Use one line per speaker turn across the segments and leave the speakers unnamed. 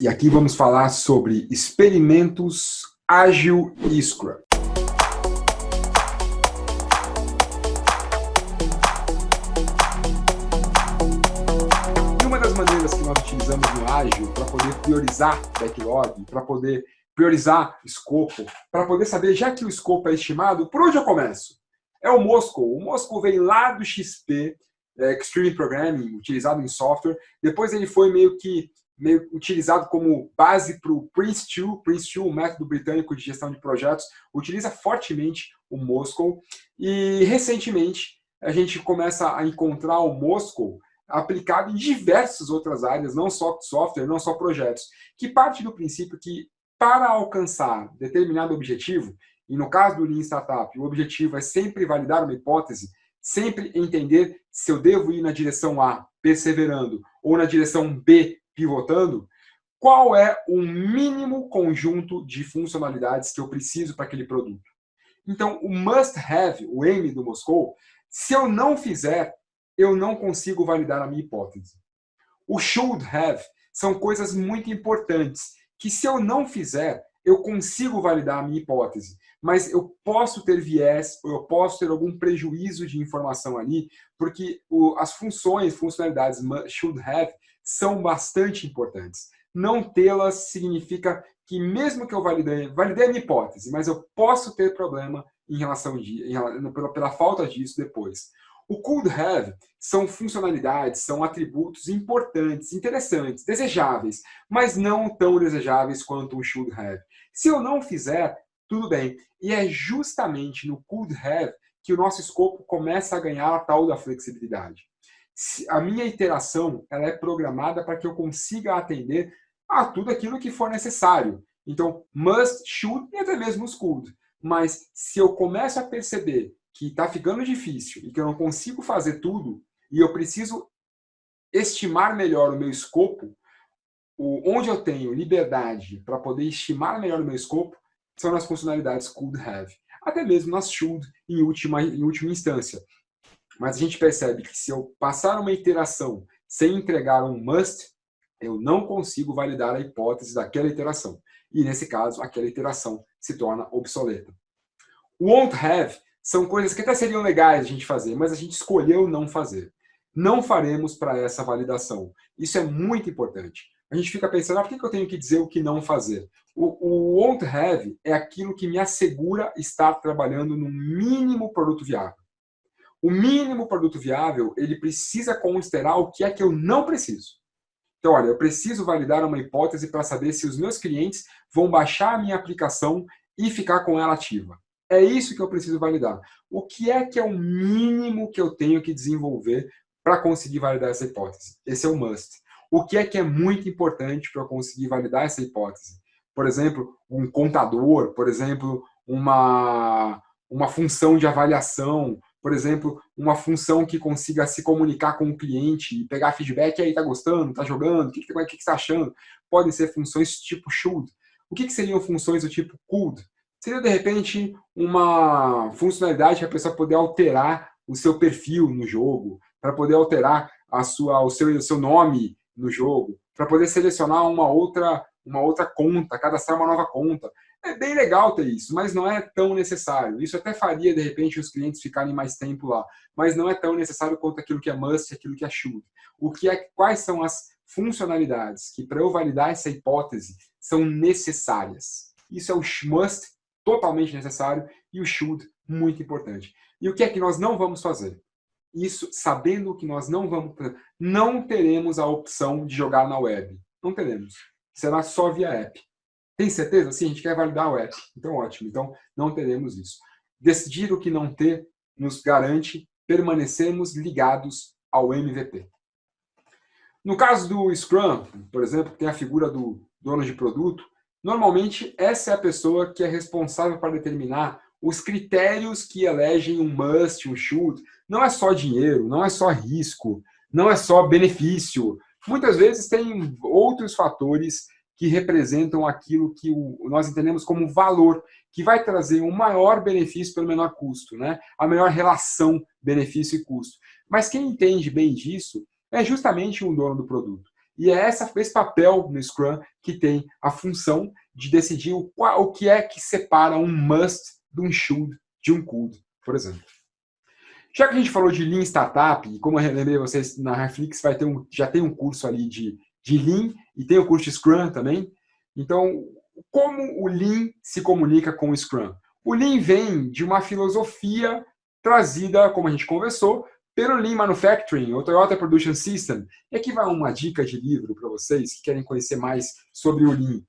E aqui vamos falar sobre experimentos ágil e Scrum. E uma das maneiras que nós utilizamos no ágil para poder priorizar backlog, para poder priorizar escopo, para poder saber, já que o escopo é estimado, por onde eu começo? É o Moscow. O Moscow vem lá do XP, Extreme Programming, utilizado em software. Depois ele foi meio utilizado como base para o Prince2. Prince2, o método britânico de gestão de projetos, utiliza fortemente o Moscow. E recentemente a gente começa a encontrar o Moscow aplicado em diversas outras áreas, não só software, não só projetos, que parte do princípio que para alcançar determinado objetivo, e no caso do Lean Startup, o objetivo é sempre validar uma hipótese, sempre entender se eu devo ir na direção A, perseverando, ou na direção B, pivotando, qual é o mínimo conjunto de funcionalidades que eu preciso para aquele produto. Então, o must have, o M do Moscou, se eu não fizer, eu não consigo validar a minha hipótese. O should have são coisas muito importantes, que se eu não fizer, eu consigo validar a minha hipótese, mas eu posso ter viés, ou eu posso ter algum prejuízo de informação ali, porque as funcionalidades should have, são bastante importantes. Não tê-las significa que mesmo que eu validei a minha hipótese, mas eu posso ter problema pela falta disso depois. O could have são funcionalidades, são atributos importantes, interessantes, desejáveis, mas não tão desejáveis quanto o should have. Se eu não fizer, tudo bem. E é justamente no could have que o nosso escopo começa a ganhar a tal da flexibilidade. A minha iteração ela é programada para que eu consiga atender a tudo aquilo que for necessário. Então, must, should e até mesmo os could. Mas se eu começo a perceber que está ficando difícil e que eu não consigo fazer tudo e eu preciso estimar melhor o meu escopo, onde eu tenho liberdade para poder estimar melhor o meu escopo são nas funcionalidades could have. Até mesmo nas should em última instância. Mas a gente percebe que se eu passar uma iteração sem entregar um must, eu não consigo validar a hipótese daquela iteração. E nesse caso, aquela iteração se torna obsoleta. O won't have são coisas que até seriam legais a gente fazer, mas a gente escolheu não fazer. Não faremos para essa validação. Isso é muito importante. A gente fica pensando, por que eu tenho que dizer o que não fazer? O won't have é aquilo que me assegura estar trabalhando no mínimo produto viável. O mínimo produto viável, ele precisa considerar o que é que eu não preciso. Então, olha, eu preciso validar uma hipótese para saber se os meus clientes vão baixar a minha aplicação e ficar com ela ativa. É isso que eu preciso validar. O que é o mínimo que eu tenho que desenvolver para conseguir validar essa hipótese? Esse é o must. O que é muito importante para eu conseguir validar essa hipótese? Por exemplo, um contador, por exemplo, uma função de avaliação, por exemplo, uma função que consiga se comunicar com o cliente e pegar feedback, aí, tá gostando, tá jogando, o que você está achando? Podem ser funções tipo should. O que seriam funções do tipo could? Seria, de repente, uma funcionalidade para a pessoa poder alterar o seu perfil no jogo, para poder alterar o seu nome no jogo, para poder selecionar uma outra conta, cadastrar uma nova conta. É bem legal ter isso, mas não é tão necessário. Isso até faria, de repente, os clientes ficarem mais tempo lá, mas não é tão necessário quanto aquilo que é must e aquilo que é should. Quais são as funcionalidades que, para eu validar essa hipótese, são necessárias? Isso é o must, totalmente necessário, e o should, muito importante. E o que é que nós não vamos fazer? Isso, sabendo o que nós não vamos fazer, não teremos a opção de jogar na web. Não teremos. Será só via app. Tem certeza? Sim, a gente quer validar o app. Então, ótimo. Então, não teremos isso. Decidir o que não ter nos garante permanecermos ligados ao MVP. No caso do Scrum, por exemplo, que tem a figura do dono de produto, normalmente essa é a pessoa que é responsável para determinar os critérios que elegem um must, um should. Não é só dinheiro, não é só risco, não é só benefício. Muitas vezes tem outros fatores que representam aquilo que nós entendemos como valor, que vai trazer um maior benefício pelo menor custo, né? A melhor relação benefício e custo. Mas quem entende bem disso é justamente um dono do produto. E é esse papel no Scrum que tem a função de decidir o que é que separa um must de um should, de um could, por exemplo. Já que a gente falou de Lean Startup, e como eu lembrei vocês, na Reflix já tem um curso ali de Lean, e tem o curso de Scrum também. Então, como o Lean se comunica com o Scrum? O Lean vem de uma filosofia trazida, como a gente conversou, pelo Lean Manufacturing, o Toyota Production System. E aqui vai uma dica de livro para vocês que querem conhecer mais sobre o Lean.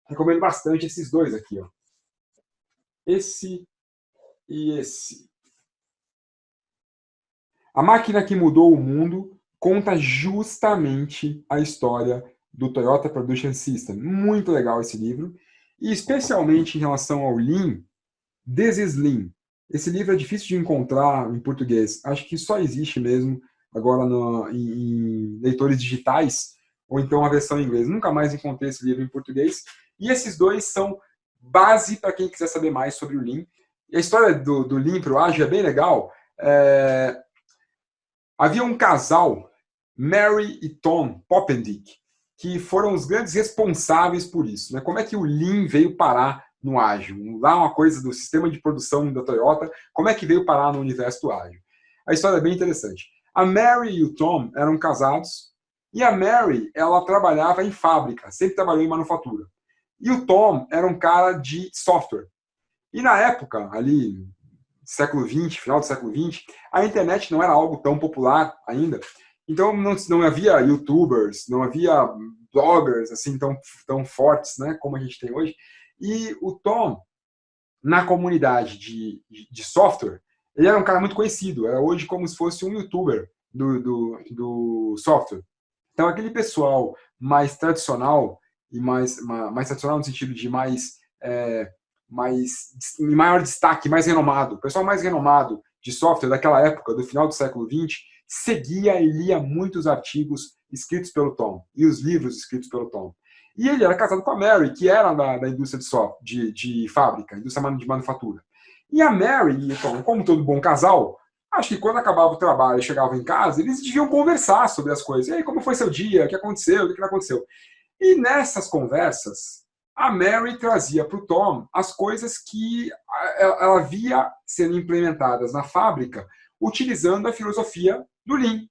Recomendo bastante esses dois aqui, ó. Esse e esse. A Máquina que Mudou o Mundo conta justamente a história do Toyota Production System. Muito legal esse livro. E especialmente em relação ao Lean, This is Lean. Esse livro é difícil de encontrar em português. Acho que só existe mesmo agora em leitores digitais, ou então a versão em inglês. Nunca mais encontrei esse livro em português. E esses dois são base para quem quiser saber mais sobre o Lean. E a história do Lean para o Ágil é bem legal. Havia um casal, Mary e Tom Popendick, que foram os grandes responsáveis por isso. Né? Como é que o Lean veio parar no ágil? Lá uma coisa do sistema de produção da Toyota, como é que veio parar no universo do ágil? A história é bem interessante. A Mary e o Tom eram casados, e a Mary, ela trabalhava em fábrica, sempre trabalhou em manufatura. E o Tom era um cara de software. E na época, ali, século XX, final do século XX, a internet não era algo tão popular ainda. Então não havia youtubers, não havia bloggers assim tão fortes, né, como a gente tem hoje. E o Tom, na comunidade de software, ele era um cara muito conhecido. Era hoje como se fosse um youtuber do software. Então aquele pessoal mais tradicional, e mais tradicional no sentido de em maior destaque, mais renomado, o pessoal mais renomado de software daquela época, do final do século XX, seguia e lia muitos artigos escritos pelo Tom, e os livros escritos pelo Tom. E ele era casado com a Mary, que era da indústria de fábrica, indústria de manufatura. E a Mary e o Tom, como todo bom casal, acho que quando acabava o trabalho e chegavam em casa, eles deviam conversar sobre as coisas. E aí, como foi seu dia? O que aconteceu? O que não aconteceu? E nessas conversas, a Mary trazia para o Tom as coisas que ela via sendo implementadas na fábrica utilizando a filosofia do Lean.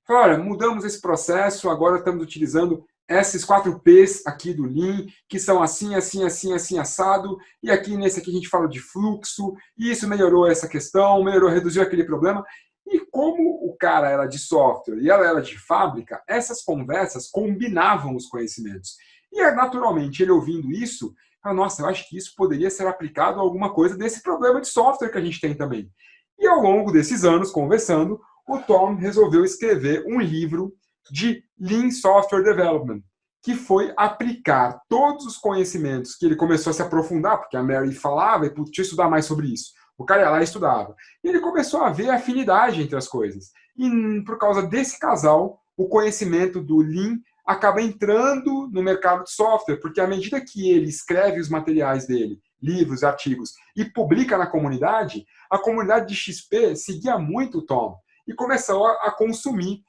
Falou, olha, mudamos esse processo, agora estamos utilizando esses 4 P's aqui do Lean, que são assim, assim, assim, assim, assado, e aqui nesse aqui a gente fala de fluxo, e isso melhorou essa questão, reduziu aquele problema. E como o cara era de software e ela era de fábrica, essas conversas combinavam os conhecimentos. E naturalmente, ele ouvindo isso, fala, nossa, eu acho que isso poderia ser aplicado a alguma coisa desse problema de software que a gente tem também. E ao longo desses anos, conversando, o Tom resolveu escrever um livro de Lean Software Development, que foi aplicar todos os conhecimentos que ele começou a se aprofundar, porque a Mary falava e podia estudar mais sobre isso. O cara ia lá e estudava. E ele começou a ver a afinidade entre as coisas. E por causa desse casal, o conhecimento do Lean acaba entrando no mercado de software, porque à medida que ele escreve os materiais dele, livros, artigos, e publica na comunidade, a comunidade de XP seguia muito o Tom e começou a consumir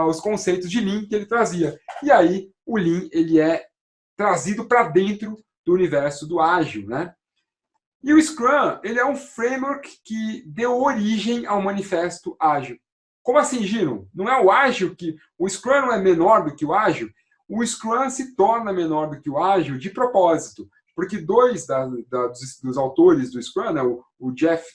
os conceitos de Lean que ele trazia. E aí o Lean ele é trazido para dentro do universo do ágil, né? E o Scrum ele é um framework que deu origem ao manifesto ágil. Como assim, Gino? Não é o ágil que... O Scrum não é menor do que o ágil? O Scrum se torna menor do que o ágil de propósito. Porque dois dos autores do Scrum, né, o Jeff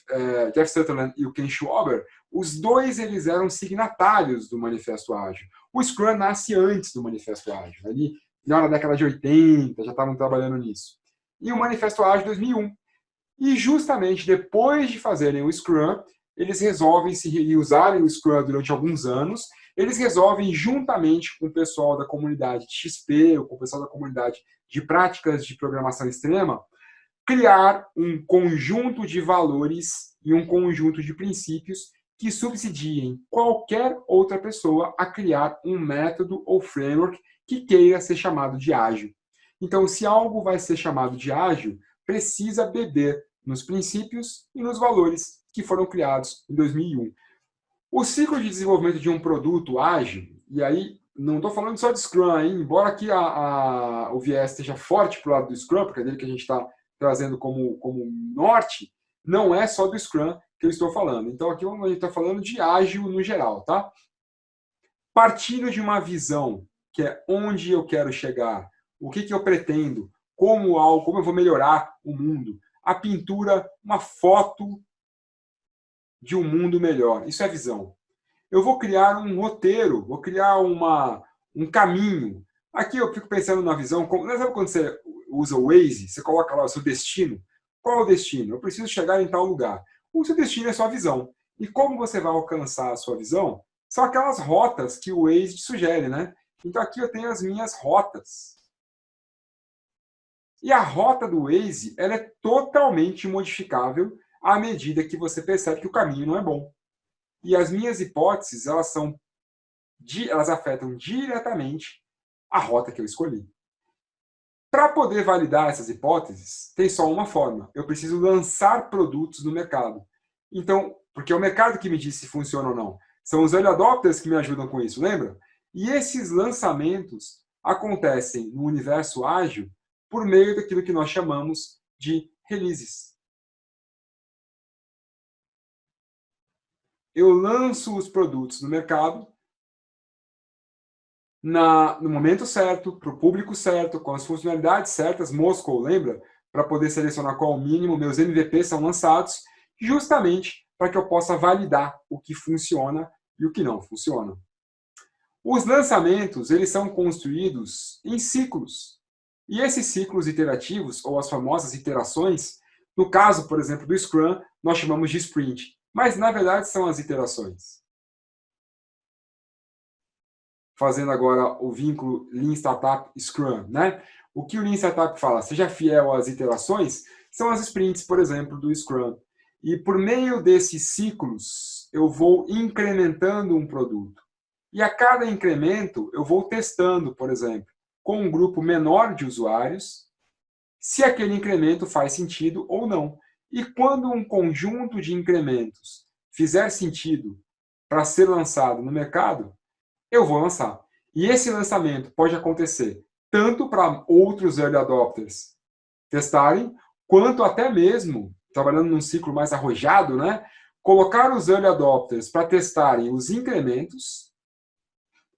Sutherland e o Ken Schwaber, os dois eles eram signatários do Manifesto Ágil. O Scrum nasce antes do Manifesto Ágil. Ali, na década de 80, já estavam trabalhando nisso. E o Manifesto Ágil 2001. E justamente depois de fazerem o Scrum, eles resolvem se usarem o Scrum durante alguns anos, eles resolvem, juntamente com o pessoal da comunidade de XP, ou com o pessoal da comunidade de práticas de programação extrema, criar um conjunto de valores e um conjunto de princípios que subsidiem qualquer outra pessoa a criar um método ou framework que queira ser chamado de ágil. Então, se algo vai ser chamado de ágil, precisa beber nos princípios e nos valores que foram criados em 2001. O ciclo de desenvolvimento de um produto ágil, e aí Não estou falando só de Scrum, hein? Embora aqui o viés esteja forte para o lado do Scrum, porque é dele que a gente está trazendo como norte, não é só do Scrum que eu estou falando. Então, aqui a gente está falando de ágil no geral, tá? Partindo de uma visão que é onde eu quero chegar, o que eu pretendo, como eu vou melhorar o mundo. A pintura, uma foto de um mundo melhor. Isso é visão. Eu vou criar um roteiro, vou criar um caminho. Aqui eu fico pensando na visão, sabe quando você usa o Waze, você coloca lá o seu destino? Qual é o destino? Eu preciso chegar em tal lugar. O seu destino é sua visão. E como você vai alcançar a sua visão? São aquelas rotas que o Waze te sugere, né? Então aqui eu tenho as minhas rotas. E a rota do Waze, ela é totalmente modificável à medida que você percebe que o caminho não é bom. E as minhas hipóteses, elas afetam diretamente a rota que eu escolhi. Para poder validar essas hipóteses, tem só uma forma. Eu preciso lançar produtos no mercado. Então, porque é o mercado que me diz se funciona ou não. São os early adopters que me ajudam com isso, lembra? E esses lançamentos acontecem no universo ágil por meio daquilo que nós chamamos de releases. Eu lanço os produtos no mercado no momento certo, para o público certo, com as funcionalidades certas. Moscou, lembra? Para poder selecionar qual o mínimo, meus MVPs são lançados, justamente para que eu possa validar o que funciona e o que não funciona. Os lançamentos, eles são construídos em ciclos. E esses ciclos iterativos, ou as famosas iterações, no caso, por exemplo, do Scrum, nós chamamos de sprint. Mas, na verdade, são as iterações. Fazendo agora o vínculo Lean Startup Scrum, né? O que o Lean Startup fala? Seja fiel às iterações, são as sprints, por exemplo, do Scrum. E por meio desses ciclos, eu vou incrementando um produto. E a cada incremento, eu vou testando, por exemplo, com um grupo menor de usuários, se aquele incremento faz sentido ou não. E quando um conjunto de incrementos fizer sentido para ser lançado no mercado, eu vou lançar. E esse lançamento pode acontecer tanto para outros early adopters testarem, quanto até mesmo, trabalhando num ciclo mais arrojado, né, colocar os early adopters para testarem os incrementos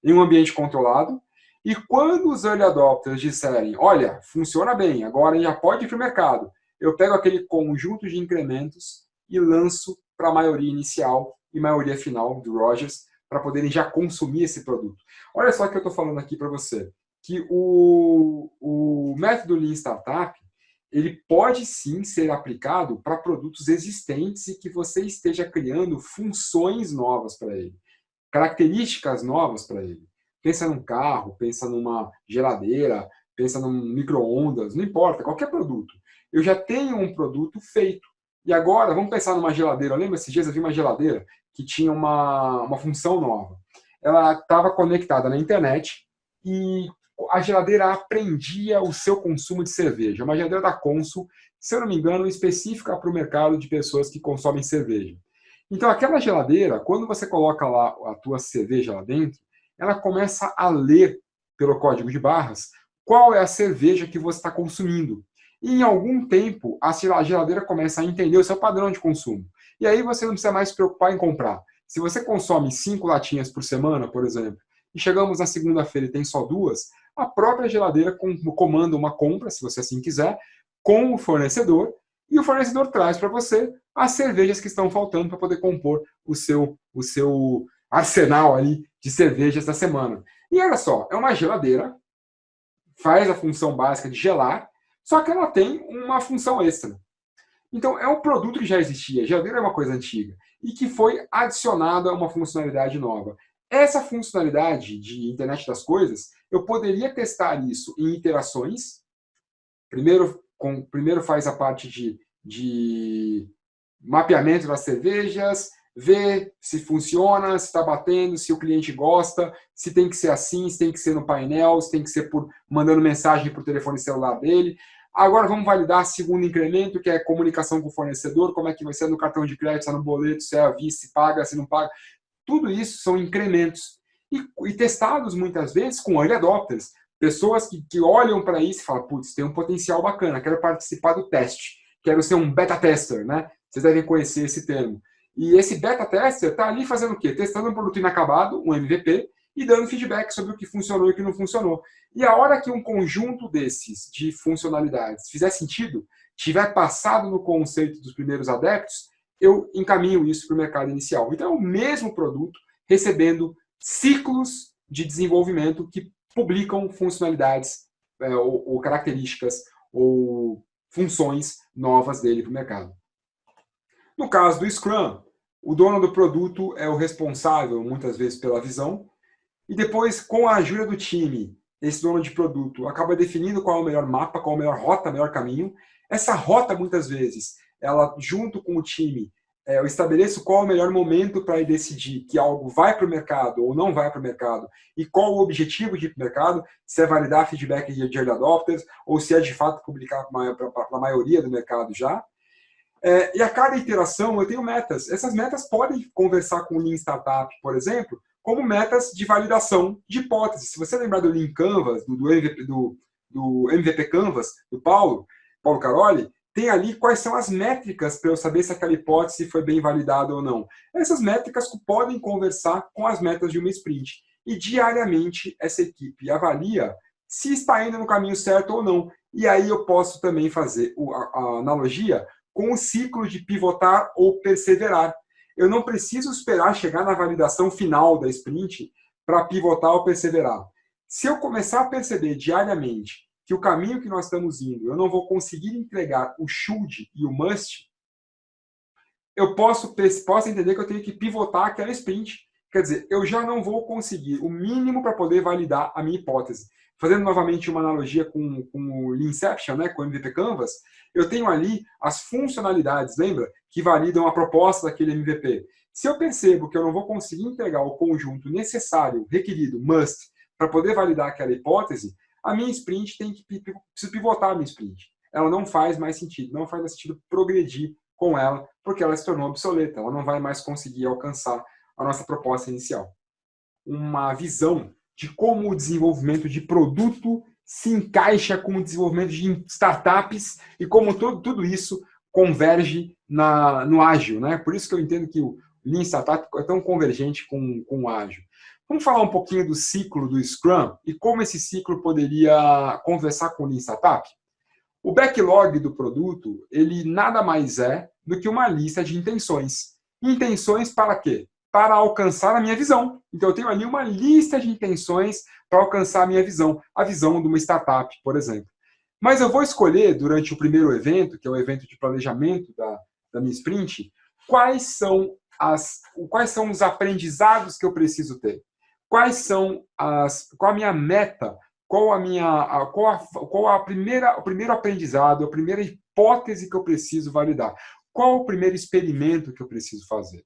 em um ambiente controlado, e quando os early adopters disserem, olha, funciona bem, agora já pode ir para o mercado, eu pego aquele conjunto de incrementos e lanço para a maioria inicial e maioria final do Rogers, para poderem já consumir esse produto. Olha só o que eu estou falando aqui para você, que o método Lean Startup, ele pode sim ser aplicado para produtos existentes e que você esteja criando funções novas para ele, características novas para ele. Pensa num carro, pensa numa geladeira, pensa num micro-ondas, não importa, qualquer produto. Eu já tenho um produto feito. E agora, vamos pensar numa geladeira. Lembra esses dias eu vi uma geladeira que tinha uma função nova. Ela estava conectada na internet e a geladeira aprendia o seu consumo de cerveja. Uma geladeira da Consul, se eu não me engano, específica para o mercado de pessoas que consomem cerveja. Então, aquela geladeira, quando você coloca lá a tua cerveja lá dentro, ela começa a ler pelo código de barras qual é a cerveja que você está consumindo. E em algum tempo, a geladeira começa a entender o seu padrão de consumo. E aí você não precisa mais se preocupar em comprar. Se você consome 5 latinhas por semana, por exemplo, e chegamos na segunda-feira e tem só 2, a própria geladeira comanda uma compra, se você assim quiser, com o fornecedor, e o fornecedor traz para você as cervejas que estão faltando para poder compor o seu arsenal ali de cervejas da semana. E olha só, é uma geladeira, faz a função básica de gelar, só que ela tem uma função extra. Então, é um produto que já existia, a geladeira é uma coisa antiga, e que foi adicionada a uma funcionalidade nova. Essa funcionalidade de internet das coisas, eu poderia testar isso em iterações. Primeiro faz a parte de mapeamento das cervejas, ver se funciona, se está batendo, se o cliente gosta, se tem que ser assim, se tem que ser no painel, se tem que ser mandando mensagem para o telefone celular dele. Agora vamos validar o segundo incremento, que é comunicação com o fornecedor, como é que vai ser no cartão de crédito, se é no boleto, se é à vista, se paga, se não paga. Tudo isso são incrementos. e testados muitas vezes com early adopters, pessoas que olham para isso e falam, putz, tem um potencial bacana, quero participar do teste, quero ser um beta tester, né? Vocês devem conhecer esse termo. E esse beta tester está ali fazendo o quê? Testando um produto inacabado, um MVP, e dando feedback sobre o que funcionou e o que não funcionou. E a hora que um conjunto desses de funcionalidades fizer sentido, tiver passado no conceito dos primeiros adeptos, eu encaminho isso para o mercado inicial. Então, é o mesmo produto recebendo ciclos de desenvolvimento que publicam funcionalidades ou características ou funções novas dele para o mercado. No caso do Scrum, o dono do produto é o responsável, muitas vezes, pela visão, e depois, com a ajuda do time, esse dono de produto acaba definindo qual é o melhor mapa, qual é a melhor rota, o melhor caminho. Essa rota, muitas vezes, ela, junto com o time, eu estabeleço qual é o melhor momento para decidir que algo vai para o mercado ou não vai para o mercado e qual o objetivo de ir para o mercado, se é validar feedback de early adopters ou se é, de fato, publicar para a maioria do mercado já. E a cada iteração eu tenho metas. Essas metas podem conversar com o Lean Startup, por exemplo, como metas de validação de hipóteses. Se você lembrar do Lean Canvas, do MVP Canvas, do Paulo Caroli, tem ali quais são as métricas para eu saber se aquela hipótese foi bem validada ou não. Essas métricas podem conversar com as metas de uma sprint. E diariamente essa equipe avalia se está indo no caminho certo ou não. E aí eu posso também fazer a analogia com o ciclo de pivotar ou perseverar. Eu não preciso esperar chegar na validação final da sprint para pivotar ou perseverar. Se eu começar a perceber diariamente que o caminho que nós estamos indo, eu não vou conseguir entregar o should e o must, eu posso entender que eu tenho que pivotar aquela sprint. Quer dizer, eu já não vou conseguir o mínimo para poder validar a minha hipótese. Fazendo novamente uma analogia com o Leanception, né, com o MVP Canvas, eu tenho ali as funcionalidades, lembra? Que validam a proposta daquele MVP. Se eu percebo que eu não vou conseguir entregar o conjunto necessário, requerido, must, para poder validar aquela hipótese, a minha sprint preciso pivotar a minha sprint. Ela não faz mais sentido, não faz mais sentido progredir com ela, porque ela se tornou obsoleta, ela não vai mais conseguir alcançar a nossa proposta inicial. Uma visão de como o desenvolvimento de produto se encaixa com o desenvolvimento de startups e como tudo isso converge no ágil, né? Por isso que eu entendo que o Lean Startup é tão convergente com o ágil. Vamos falar um pouquinho do ciclo do Scrum e como esse ciclo poderia conversar com o Lean Startup? O backlog do produto, ele nada mais é do que uma lista de intenções. Intenções para quê? Para alcançar a minha visão. Então, eu tenho ali uma lista de intenções para alcançar a minha visão, a visão de uma startup, por exemplo. Mas eu vou escolher, durante o primeiro evento, que é o evento de planejamento da minha sprint, quais são os aprendizados que eu preciso ter. Qual a minha meta, qual o primeiro aprendizado, a primeira hipótese que eu preciso validar, qual o primeiro experimento que eu preciso fazer.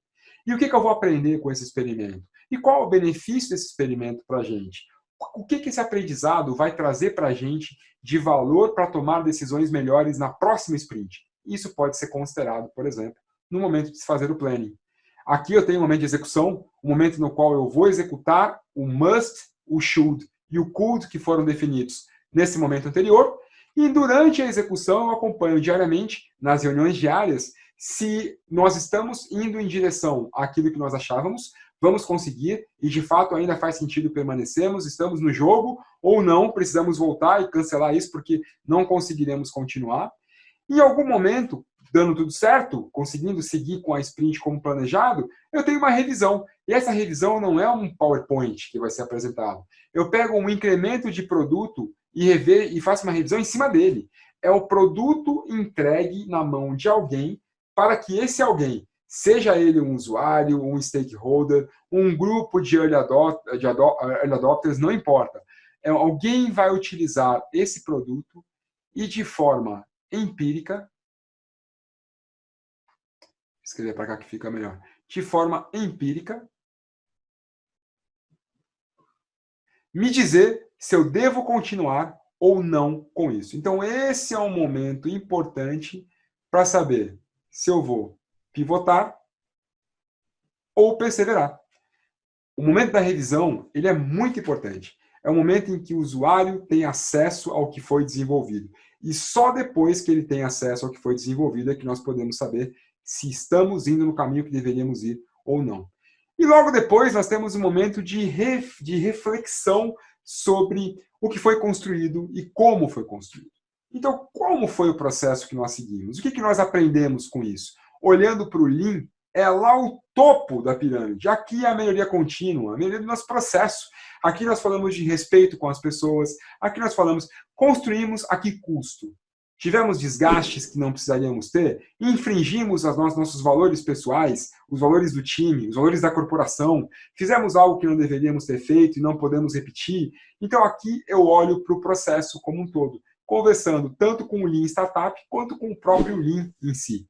E o que eu vou aprender com esse experimento? E qual o benefício desse experimento para a gente? O que esse aprendizado vai trazer para a gente de valor para tomar decisões melhores na próxima sprint? Isso pode ser considerado, por exemplo, no momento de se fazer o planning. Aqui eu tenho um momento de execução, um momento no qual eu vou executar o must, o should e o could que foram definidos nesse momento anterior. E durante a execução eu acompanho diariamente, nas reuniões diárias, se nós estamos indo em direção àquilo que nós achávamos, vamos conseguir, e de fato ainda faz sentido permanecermos, estamos no jogo, ou não, precisamos voltar e cancelar isso porque não conseguiremos continuar. Em algum momento, dando tudo certo, conseguindo seguir com a sprint como planejado, eu tenho uma revisão. E essa revisão não é um PowerPoint que vai ser apresentado. Eu pego um incremento de produto e faço uma revisão em cima dele. É o produto entregue na mão de alguém para que esse alguém, seja ele um usuário, um stakeholder, um grupo de early adopters, não importa. Alguém vai utilizar esse produto e de forma empírica, escrever para cá que fica melhor, de forma empírica, me dizer se eu devo continuar ou não com isso. Então, esse é um momento importante para saber se eu vou pivotar ou perseverar. O momento da revisão, ele é muito importante. É o momento em que o usuário tem acesso ao que foi desenvolvido. E só depois que ele tem acesso ao que foi desenvolvido é que nós podemos saber se estamos indo no caminho que deveríamos ir ou não. E logo depois nós temos um momento de reflexão sobre o que foi construído e como foi construído. Então, como foi o processo que nós seguimos? O que, que nós aprendemos com isso? Olhando para o Lean, é lá o topo da pirâmide. Aqui é a melhoria contínua, a melhoria do nosso processo. Aqui nós falamos de respeito com as pessoas, aqui nós falamos, construímos a que custo? Tivemos desgastes que não precisaríamos ter? Infringimos os nossos valores pessoais, os valores do time, os valores da corporação? Fizemos algo que não deveríamos ter feito e não podemos repetir? Então aqui eu olho para o processo como um todo, conversando tanto com o Lean Startup quanto com o próprio Lean em si.